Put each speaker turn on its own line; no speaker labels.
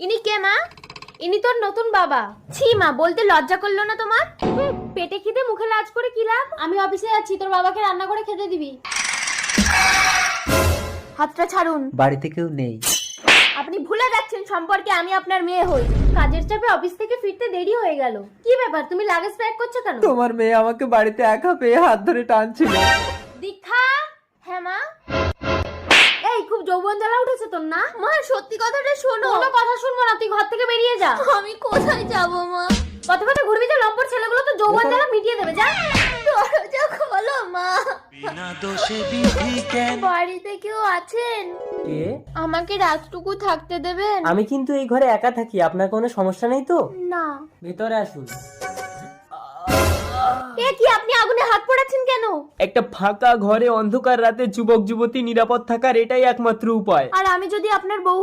ইনি কে মা? ইনি তোর নতুন বাবা। ছি মা, বলতে লজ্জা করলো না তোমার? পেটে খিদে মুখে লাজ করে কি লাভ? আমি অফিসে যাচ্ছি, তোর বাবাকে রান্না করে খেতে দিবি। হাতটা ছাড়ুন।
বাড়িতে কেউ নেই।
আপনি ভুলে যাচ্ছেন সম্পর্কে আমি আপনার মেয়ে হই। কাজের চাপে অফিস থেকে ফিরতে দেরি হয়ে গেল। কি ব্যাপার, তুমি লাগেজ প্যাক করছো কেন?
তোমার মেয়ে আমাকে বাড়িতে একা পেয়ে হাত ধরে টানছিল।
দীক্ষা। হ্যাঁ মা। এই খুব যৌবন জ্বালা উঠেছে তোর না? মা সত্যি কথাটা শোনো। কোনো কথা শুনবো না, তুই ঘর থেকে বেরিয়ে যা। আমি কোথায় যাব মা? কথা কথা ঘুরবি যে, লম্পট ছেলেগুলো তো যৌবন জ্বালা মিটিয়ে দেবে। যা দরজা খোলো মা।
বিনা দোষে বিধি কেন?
বাড়িতে কেউ আছেন?
কে?
আমাকে রাতটুকু থাকতে দেবেন?
আমি কিন্তু এই ঘরে একা থাকি, আপনার কোনো সমস্যা নেই তো?
না।
ভেতরে আসুন।
এ কি, আপনি আগুনে হাত পোড়াচ্ছেন কেন?
একটা ফাঁকা ঘরে অন্ধকার রাতে যুবক যুবতী নিরাপদ থাকার এটাই একমাত্র উপায়।
আর আমি যদি আপনার বউ